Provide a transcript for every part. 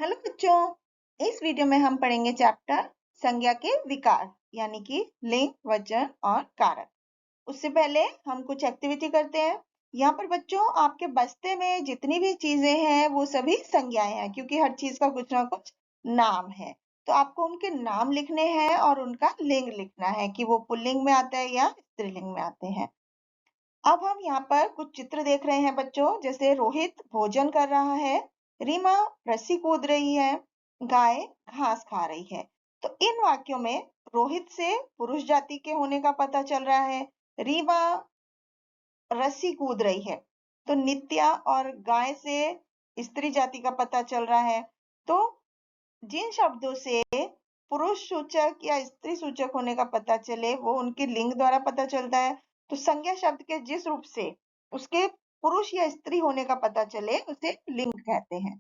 Hello बच्चों, इस video में हम पढ़ेंगे चैप्टर संज्ञा के विकार यानी कि लिंग, वचन और कारक। उससे पहले हम कुछ एक्टिविटी करते हैं। यहाँ पर बच्चों आपके बस्ते में जितनी भी चीजें हैं वो सभी संज्ञाएं हैं, क्योंकि हर चीज का कुछ ना कुछ नाम है। तो आपको उनके नाम लिखने हैं और उनका लिंग लिखना है कि वो पुल्लिंग में आता है या स्त्रीलिंग में आते हैं। अब हम यहाँ पर कुछ चित्र देख रहे हैं बच्चों, जैसे रोहित भोजन कर रहा है, रीमा रस्सी कूद रही है, गाय घास खा रही है। तो इन वाक्यों में रोहित से पुरुष जाति के होने का पता चल रहा है, रीमा रस्सी कूद रही है। तो नित्या और गाय से स्त्री जाति का पता चल रहा है। तो जिन शब्दों से पुरुष सूचक या स्त्री सूचक होने का पता चले वो उनके लिंग द्वारा पता चलता है। तो संज्ञा शब्द के जिस रूप से उसके पुरुष या स्त्री होने का पता चले उसे लिंग कहते हैं।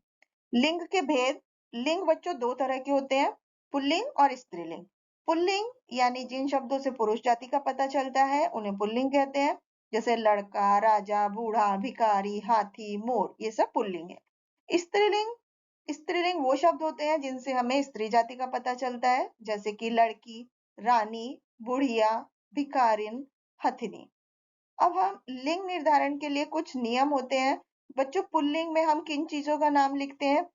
लिंग के भेद। लिंग बच्चों दो तरह के होते हैं, पुल्लिंग और स्त्रीलिंग। पुल्लिंग यानी जिन शब्दों से पुरुष जाति का पता चलता है उन्हें पुल्लिंग कहते हैं, जैसे लड़का, राजा, बूढ़ा, भिखारी, हाथी, मोर, ये सब पुल्लिंग है। स्त्रीलिंग स्त्रीलिंग वो शब्द होते हैं जिनसे हमें स्त्री जाति का पता चलता है, जैसे कि लड़की, रानी, बुढ़िया, भिखारिन, हथिनी। अब हम लिंग निर्धारण के लिए कुछ नियम होते हैं। बच्चों पुल्लिंग में हम किन चीजों का नाम लिखते हैं?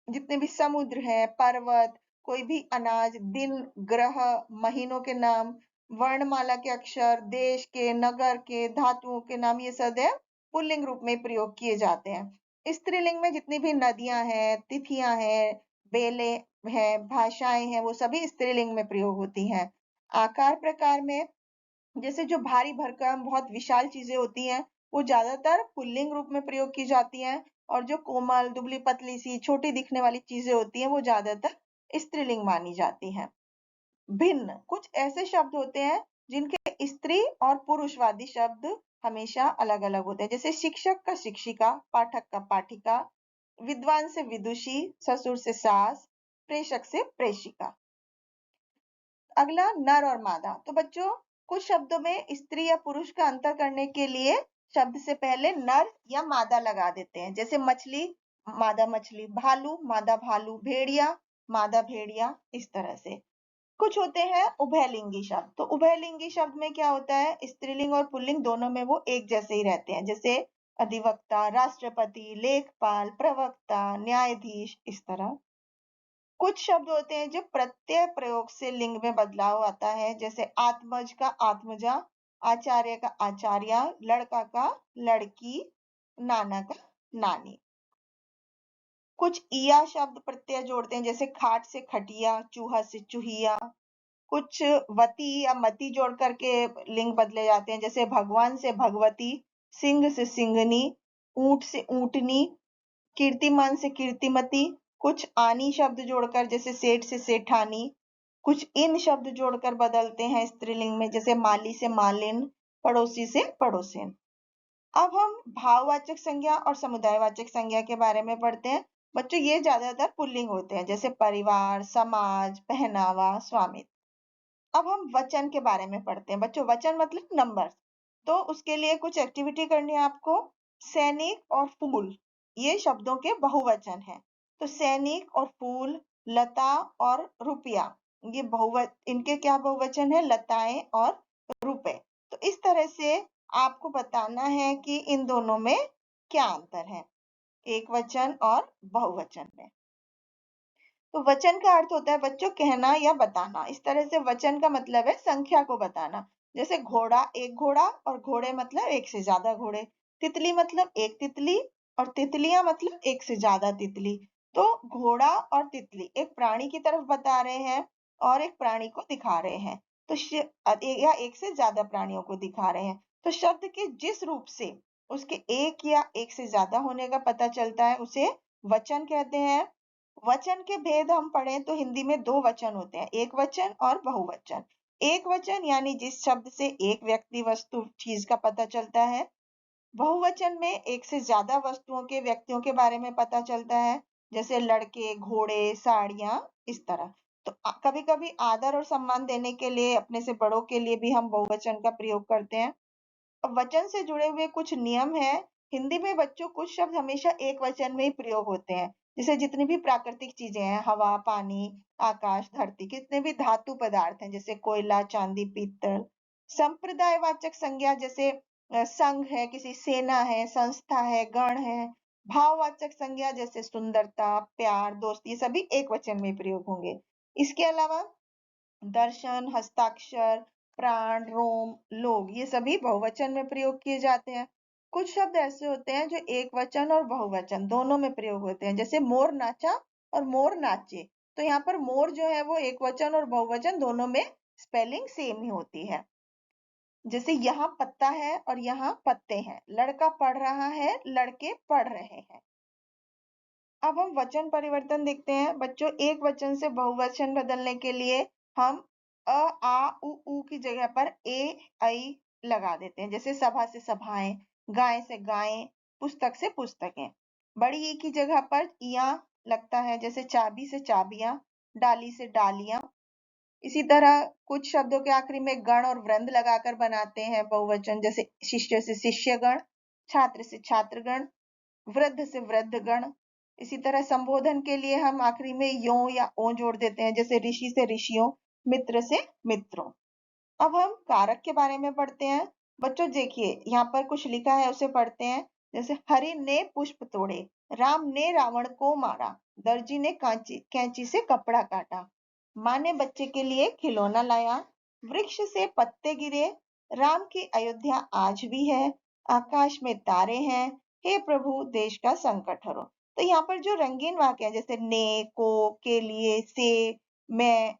जितने भी समुद्र है, पर्वत, कोई भी अनाज, दिन, ग्रह, महीनों के नाम, वर्णमाला के अक्षर, देश के, नगर के, धातुओं के नाम, ये सब है पुल्लिंग रूप में प्रयोग किए जाते हैं। स्त्रीलिंग में जितनी भी नदियां हैं, तिथियां हैं, बेले हैं, भाषाएं हैं, वो सभी स्त्रीलिंग में प्रयोग होती हैं। आकार प्रकार में जैसे जो भारी भरकम बहुत विशाल चीजें होती हैं वो ज्यादातर पुल्लिंग रूप में प्रयोग की जाती हैं, और जो कोमल दुबली पतली सी छोटी दिखने वाली चीजें होती हैं वो ज्यादातर स्त्रीलिंग मानी जाती हैं। भिन्न कुछ ऐसे शब्द होते हैं जिनके स्त्री और पुरुषवादी शब्द हमेशा अलग अलग होते हैं, जैसे शिक्षक का शिक्षिका, पाठक का पाठिका, विद्वान से विदुषी, ससुर से सास, प्रेषक से प्रेषिका। अगला नर और मादा। तो बच्चों कुछ शब्दों में स्त्री या पुरुष का अंतर करने के लिए शब्द से पहले नर या मादा लगा देते हैं, जैसे मछली मादा मछली, भालू मादा भालू, भेड़िया मादा भेड़िया, इस तरह से। कुछ होते हैं उभयलिंगी शब्द। तो उभयलिंगी शब्द में क्या होता है, स्त्रीलिंग और पुल्लिंग दोनों में वो एक जैसे ही रहते हैं, जैसे अधिवक्ता, राष्ट्रपति, लेखपाल, प्रवक्ता, न्यायाधीश, इस तरह। कुछ शब्द होते हैं जो प्रत्यय प्रयोग से लिंग में बदलाव आता है, जैसे आत्मज का आत्मजा, आचार्य का आचार्य, लड़का का लड़की, नाना का नानी। कुछ इया शब्द प्रत्यय जोड़ते हैं, जैसे खाट से खटिया, चूहा से चूहिया। कुछ वती या मती जोड़ करके लिंग बदले जाते हैं, जैसे भगवान से भगवती, सिंह से सिंहनी, ऊंट से ऊंटनी, कीर्तिमान से कीर्तिमती। कुछ आनी शब्द जोड़कर, जैसे सेठ से सेठानी। कुछ इन शब्द जोड़कर बदलते हैं स्त्रीलिंग में, जैसे माली से मालिन, पड़ोसी से पड़ोसिन। अब हम भाववाचक संज्ञा और समुदायवाचक संज्ञा के बारे में पढ़ते हैं। बच्चों ये ज्यादातर पुल्लिंग होते हैं, जैसे परिवार, समाज, पहनावा, स्वामित्व। अब हम वचन के बारे में पढ़ते हैं। बच्चों वचन मतलब नंबर। तो उसके लिए कुछ एक्टिविटी करनी है आपको। सैनिक और फूल ये शब्दों के बहुवचन हैं। तो सैनिक और फूल, लता और रुपया, ये इनके क्या बहुवचन है, लताएं और रुपए। तो इस तरह से आपको बताना है कि इन दोनों में क्या अंतर है, एक वचन और बहुवचन में। तो वचन का अर्थ होता है बच्चों कहना या बताना। इस तरह से वचन का मतलब है संख्या को बताना, जैसे घोड़ा एक घोड़ा, और घोड़े मतलब एक से ज्यादा घोड़े। तितली मतलब एक तितली, और तितलियां मतलब एक से ज्यादा तितली। तो घोड़ा और तितली एक प्राणी की तरफ बता रहे हैं और एक प्राणी को दिखा रहे हैं, तो या एक से ज्यादा प्राणियों को दिखा रहे हैं। तो शब्द के जिस रूप से उसके एक या एक से ज्यादा होने का पता चलता है उसे वचन कहते हैं। वचन के भेद हम पढ़ें तो हिंदी में दो वचन होते हैं, एक वचन और बहुवचन। एक वचन यानी जिस शब्द से एक व्यक्ति, वस्तु, चीज का पता चलता है। बहुवचन में एक से ज्यादा वस्तुओं के, व्यक्तियों के बारे में पता चलता है, जैसे लड़के, घोड़े, साड़ियां, इस तरह। तो कभी कभी आदर और सम्मान देने के लिए अपने से बड़ों के लिए भी हम बहुवचन का प्रयोग करते हैं। अब वचन से जुड़े हुए कुछ नियम हैं हिंदी में बच्चों कुछ शब्द हमेशा एक वचन में ही प्रयोग होते हैं, जैसे जितनी भी प्राकृतिक चीजें हैं, हवा, पानी, आकाश, धरती, कितने भी धातु पदार्थ हैं जैसे कोयला, चांदी, पीतल। संप्रदायवाचक संज्ञा जैसे संघ है, किसी सेना है, संस्था है, गण है। भाववाचक संज्ञा जैसे सुंदरता, प्यार, दोस्ती, ये सभी एक वचन में प्रयोग होंगे। इसके अलावा दर्शन, हस्ताक्षर, प्राण, रोम, लोग, ये सभी बहुवचन में प्रयोग किए जाते हैं। कुछ शब्द ऐसे होते हैं जो एक वचन और बहुवचन दोनों में प्रयोग होते हैं, जैसे मोर नाचा और मोर नाचे। तो यहाँ पर मोर जो है वो एक वचन और बहुवचन दोनों में स्पेलिंग सेम ही होती है। जैसे यहाँ पत्ता है और यहाँ पत्ते हैं, लड़का पढ़ रहा है, लड़के पढ़ रहे हैं। अब हम वचन परिवर्तन देखते हैं। बच्चों, एक वचन से बहुवचन बदलने के लिए हम अ, आ, उ की जगह पर ए, ऐ लगा देते हैं। जैसे सभा से सभाएं, गाय से गायें, पुस्तक से पुस्तकें। बड़ी ई की जगह पर इया लगता है, जैसे चाबी से चाबियां, डाली से डालियां। इसी तरह कुछ शब्दों के आखिरी में गण और वृंद लगाकर बनाते हैं बहुवचन, जैसे शिष्य से शिष्यगण, छात्र से छात्रगण, वृद्ध से वृद्धगण। इसी तरह संबोधन के लिए हम आखिरी में यो या ओ जोड़ देते हैं, जैसे ऋषि से ऋषियों, मित्र से मित्रों। अब हम कारक के बारे में पढ़ते हैं। बच्चों देखिए, यहाँ पर कुछ लिखा है, उसे पढ़ते हैं। जैसे हरि ने पुष्प तोड़े, राम ने रावण को मारा, दर्जी ने कैंची से कपड़ा काटा, माँ ने बच्चे के लिए खिलौना लाया, वृक्ष से पत्ते गिरे, राम की अयोध्या आज भी है, आकाश में तारे हैं, हे प्रभु देश का संकट हरो। तो यहाँ पर जो रंगीन वाक्य है, जैसे ने, को, के लिए, से, मैं,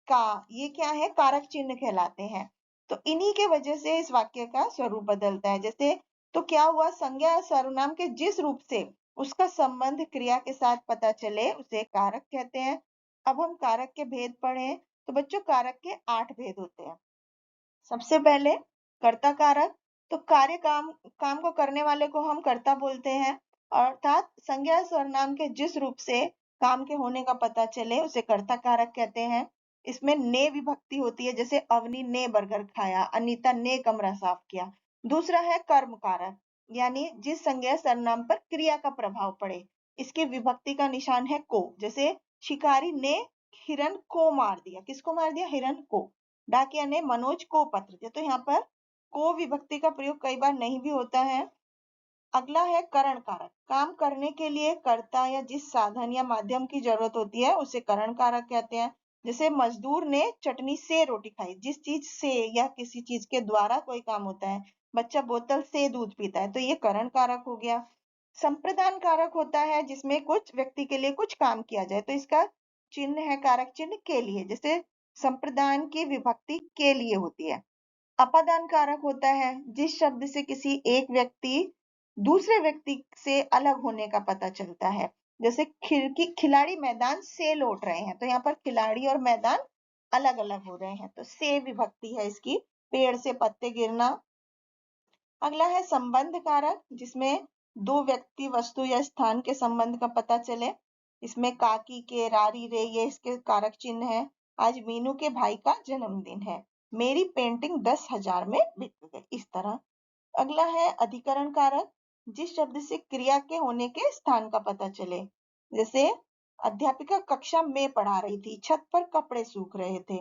का, ये क्या है, कारक चिन्ह कहलाते हैं। तो इन्हीं के वजह से इस वाक्य का स्वरूप बदलता है। जैसे तो क्या हुआ, संज्ञा या सर्वनाम के जिस रूप से उसका संबंध क्रिया के साथ पता चले उसे कारक कहते हैं। अब हम कारक के भेद पढ़ें तो बच्चों, कारक के 8 भेद होते हैं। सबसे पहले कर्ता कारक। तो काम को करने वाले को हम कर्ता बोलते हैं, अर्थात संज्ञा सर्वनाम के जिस रूप से काम के होने का पता चले उसे कर्ता कारक कहते हैं। इसमें ने विभक्ति होती है, जैसे अवनी ने बर्गर खाया, अनीता ने कमरा साफ किया। दूसरा है कर्म कारक, यानी जिस संज्ञा सर्वनाम पर क्रिया का प्रभाव पड़े। इसकी विभक्ति का निशान है को, जैसे शिकारी ने हिरण को मार दिया। किसको मार दिया? हिरण को। डाकिया ने मनोज को पत्र दिया। तो यहाँ पर को विभक्ति का प्रयोग कई बार नहीं भी होता है। अगला है करण कारक। काम करने के लिए कर्ता या जिस साधन या माध्यम की जरूरत होती है उसे करण कारक कहते हैं। जैसे मजदूर ने चटनी से रोटी खाई, जिस चीज से या किसी चीज के द्वारा कोई काम होता है। बच्चा बोतल से दूध पीता है, तो ये करण कारक हो गया। संप्रदान कारक होता है जिसमें कुछ व्यक्ति के लिए कुछ काम किया जाए, तो इसका चिन्ह है कारक चिन्ह के लिए। जैसे संप्रदान की विभक्ति के लिए होती है। अपादान कारक होता है जिस शब्द से किसी एक व्यक्ति दूसरे व्यक्ति से अलग होने का पता चलता है। जैसे खिलाड़ी मैदान से लौट रहे हैं, तो यहाँ पर खिलाड़ी और मैदान अलग अलग हो रहे हैं, तो से विभक्ति है इसकी। पेड़ से पत्ते गिरना। अगला है संबंध कारक, जिसमें दो व्यक्ति, वस्तु या स्थान के संबंध का पता चले। इसमें काकी के, रारी रे, ये इसके कारक चिन्ह है। आज मीनू के भाई का जन्मदिन है, मेरी पेंटिंग 10,000 में बिक गई, इस तरह। अगला है अधिकरण कारक, जिस शब्द से क्रिया के होने के स्थान का पता चले। जैसे अध्यापिका कक्षा में पढ़ा रही थी, छत पर कपड़े सूख रहे थे।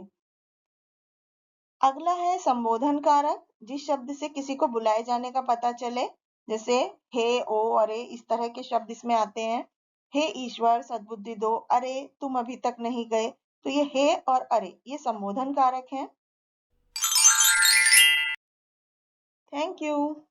अगला है संबोधन कारक, जिस शब्द से किसी को बुलाए जाने का पता चले। जैसे हे, ओ, अरे, इस तरह के शब्द इसमें आते हैं। हे ईश्वर सद्बुद्धि दो, अरे तुम अभी तक नहीं गए। तो ये हे और अरे ये संबोधन कारक हैं। Thank you.